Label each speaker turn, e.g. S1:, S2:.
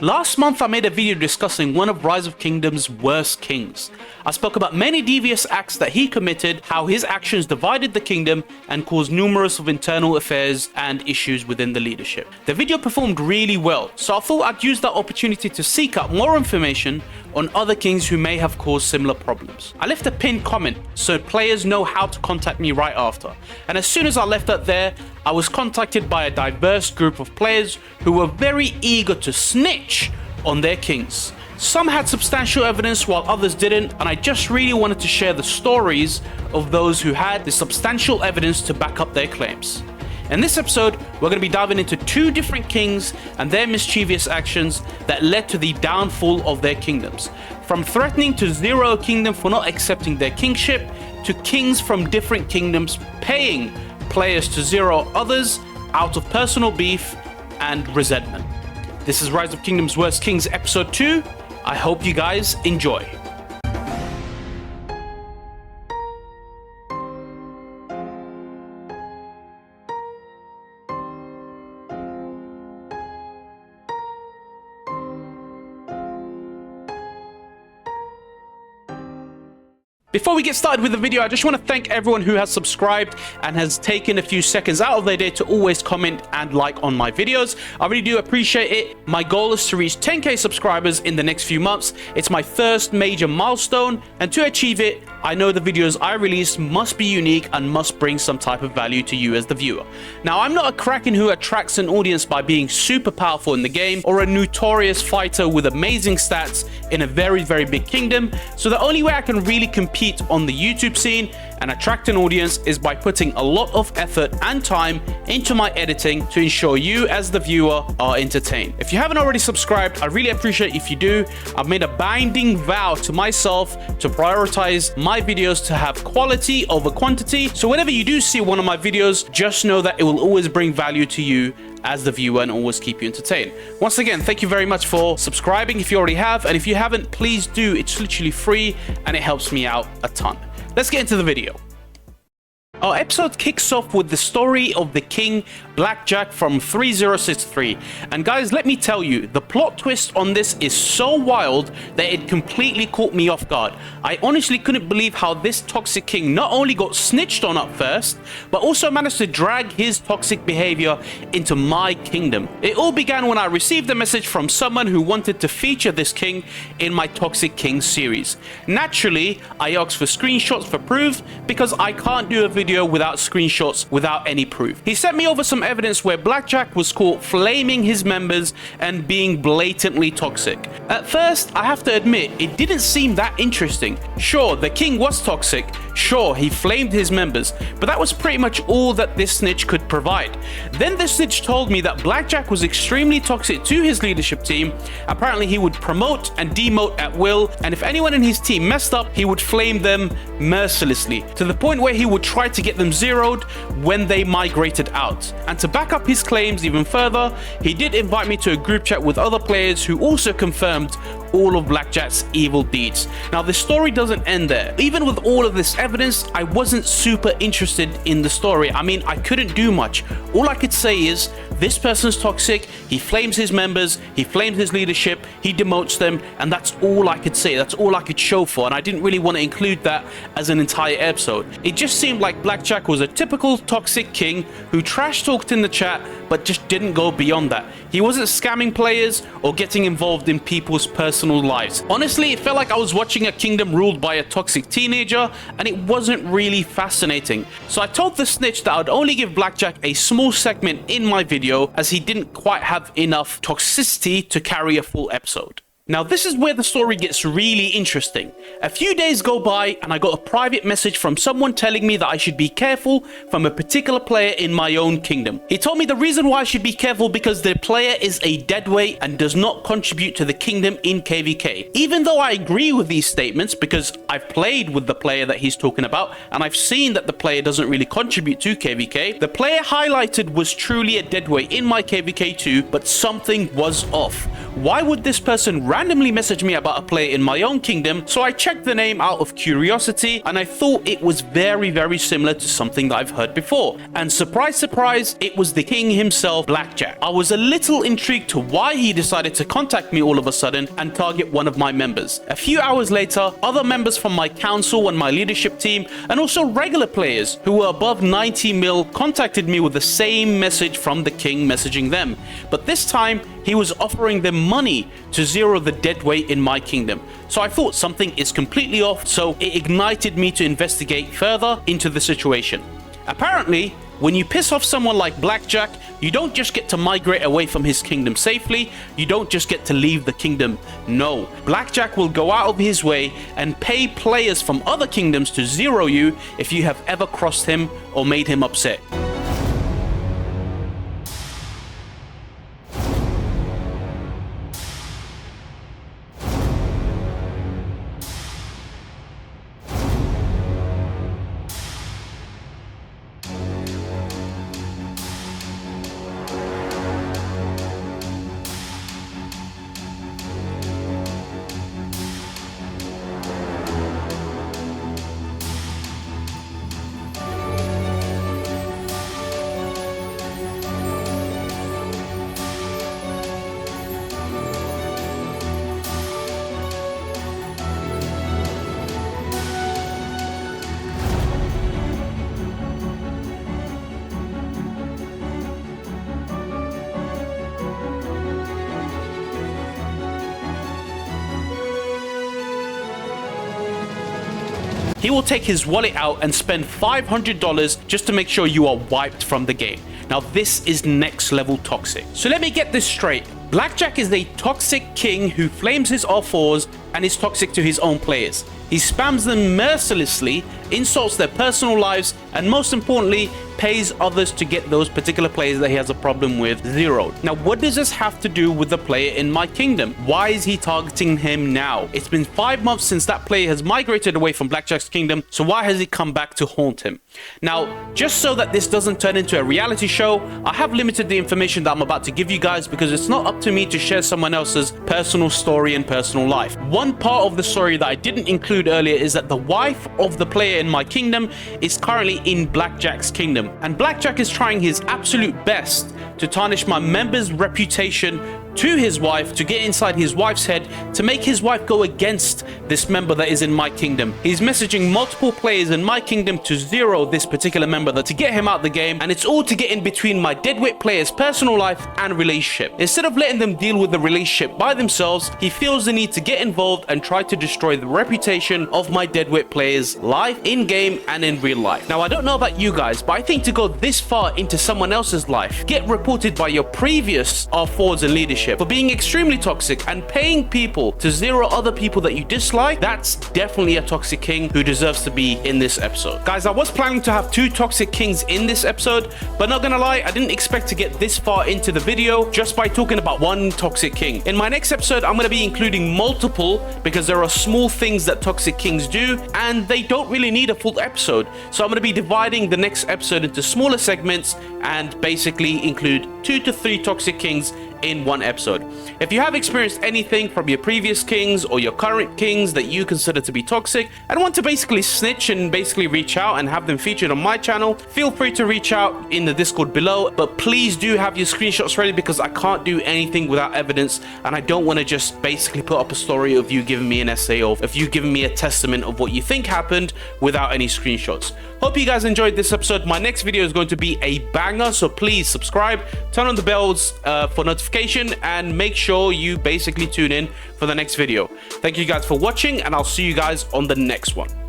S1: Last month I made a video discussing one of Rise of Kingdom's worst kings. I spoke about many devious acts that he committed, how his actions divided the kingdom and caused numerous of internal affairs and issues within the leadership. The video performed really well, so I thought I'd use that opportunity to seek out more information on other kings who may have caused similar problems. I left a pinned comment so players know how to contact me right after, and as soon as I left that there, I was contacted by a diverse group of players who were very eager to snitch on their kings. Some had substantial evidence while others didn't, and I just really wanted to share the stories of those who had the substantial evidence to back up their claims. In this episode, we're going to be diving into two different kings and their mischievous actions that led to the downfall of their kingdoms. From threatening to zero a kingdom for not accepting their kingship, to kings from different kingdoms paying players to zero others out of personal beef and resentment. This is Rise of Kingdom's Worst Kings Episode 2. I hope you guys enjoy. Before we get started with the video, I just want to thank everyone who has subscribed and has taken a few seconds out of their day to always comment and like on my videos. I really do appreciate it. My goal is to reach 10k subscribers in the next few months. It's my first major milestone, and to achieve it, I know the videos I release must be unique and must bring some type of value to you as the viewer. Now, I'm not a kraken who attracts an audience by being super powerful in the game or a notorious fighter with amazing stats in a very big kingdom, so the only way I can really compete on the YouTube scene and attract an audience is by putting a lot of effort and time into my editing to ensure you as the viewer are entertained. If you haven't already subscribed, I really appreciate if you do. I've made a binding vow to myself to prioritize my videos to have quality over quantity, so whenever you do see one of my videos, just know that it will always bring value to you as the viewer and always keep you entertained. Once again, thank you very much for subscribing if you already have, and if you haven't, please do. It's literally free and it helps me out a ton. Let's get into the video. Our episode kicks off with the story of the king Blackjack from 3063, and guys, let me tell you, the plot twist on this is so wild that it completely caught me off guard. I honestly couldn't believe how this toxic king not only got snitched on up first, but also managed to drag his toxic behavior into my kingdom. It all began when I received a message from someone who wanted to feature this king in my Toxic King series. Naturally, I asked for screenshots for proof because I can't do a video without screenshots, without any proof. He sent me over some evidence where Blackjack was caught flaming his members and being blatantly toxic. At first, I have to admit, it didn't seem that interesting. Sure, the king was toxic. Sure, he flamed his members, but that was pretty much all that this snitch could provide. Then the snitch told me that Blackjack was extremely toxic to his leadership team. Apparently, he would promote and demote at will, and if anyone in his team messed up, he would flame them mercilessly, to the point where he would try to get them zeroed when they migrated out. And to back up his claims even further, he did invite me to a group chat with other players who also confirmed all of Blackjack's evil deeds. Now, the story doesn't end there. Even with all of this evidence, I wasn't super interested in the story. I mean, I couldn't do much. All I could say is, this person's toxic, he flames his members, he flames his leadership, he demotes them, and that's all I could say. That's all I could show for, and I didn't really want to include that as an entire episode. It just seemed like Blackjack was a typical toxic king who trash talked in the chat, but just didn't go beyond that. He wasn't scamming players or getting involved in people's personal lives. Honestly, it felt like I was watching a kingdom ruled by a toxic teenager, and it wasn't really fascinating. So I told the snitch that I'd only give Blackjack a small segment in my video, as he didn't quite have enough toxicity to carry a full episode. Now, this is where the story gets really interesting. A few days go by and I got a private message from someone telling me that I should be careful from a particular player in my own kingdom. He told me the reason why I should be careful because the player is a deadweight and does not contribute to the kingdom in KVK. Even though I agree with these statements because I've played with the player that he's talking about and I've seen that the player doesn't really contribute to KVK, the player highlighted was truly a deadweight in my KVK too, but something was off. Why would this person randomly messaged me about a player in my own kingdom, so I checked the name out of curiosity and I thought it was very similar to something that I've heard before. And surprise, surprise, it was the king himself, Blackjack. I was a little intrigued to why he decided to contact me all of a sudden and target one of my members. A few hours later, other members from my council and my leadership team, and also regular players who were above 90 mil, contacted me with the same message from the king messaging them. But this time, he was offering them money to zero the dead weight in my kingdom. So I thought something is completely off, so it ignited me to investigate further into the situation. Apparently, when you piss off someone like Blackjack, you don't just get to migrate away from his kingdom safely, you don't just get to leave the kingdom. No, Blackjack will go out of his way and pay players from other kingdoms to zero you if you have ever crossed him or made him upset. He will take his wallet out and spend $500 just to make sure you are wiped from the game. Now this is next level toxic. So let me get this straight. Blackjack is a toxic king who flames his R4s and is toxic to his own players. He spams them mercilessly, insults their personal lives, and most importantly, pays others to get those particular players that he has a problem with zeroed. Now, what does this have to do with the player in my kingdom? Why is he targeting him now? It's been 5 months since that player has migrated away from Blackjack's kingdom, so why has he come back to haunt him? Now, just so that this doesn't turn into a reality show, I have limited the information that I'm about to give you guys because it's not up to me to share someone else's personal story and personal life. One part of the story that I didn't include earlier is that the wife of the player in my kingdom is currently in Blackjack's kingdom, and Blackjack is trying his absolute best to tarnish my member's reputation to his wife, to get inside his wife's head, to make his wife go against this member that is in my kingdom. He's messaging multiple players in my kingdom to zero this particular member, to get him out the game, and it's all to get in between my deadweight players' personal life and relationship. Instead of letting them deal with the relationship by themselves, he feels the need to get involved and try to destroy the reputation of my deadweight players' life in game and in real life. Now, I don't know about you guys, but I think to go this far into someone else's life, get reported by your previous R4s and leadership for being extremely toxic and paying people to zero other people that you dislike, that's definitely a toxic king who deserves to be in this episode. Guys, I was planning to have 2 toxic kings in this episode, but not gonna lie, I didn't expect to get this far into the video just by talking about one toxic king. In my next episode, I'm gonna be including multiple because there are small things that toxic kings do and they don't really need a full episode. So I'm gonna be dividing the next episode into smaller segments and basically include 2 to 3 toxic kings in one episode. If you have experienced anything from your previous kings or your current kings that you consider to be toxic and want to basically snitch and basically reach out and have them featured on my channel, feel free to reach out in the Discord below, but please do have your screenshots ready because I can't do anything without evidence, and I don't want to just basically put up a story of you giving me an essay or of you giving me a testament of what you think happened without any screenshots. Hope you guys enjoyed this episode. My next video is going to be a banger, so please subscribe, turn on the bells for notification, and make sure you basically tune in for the next video. Thank you guys for watching, and I'll see you guys on the next one.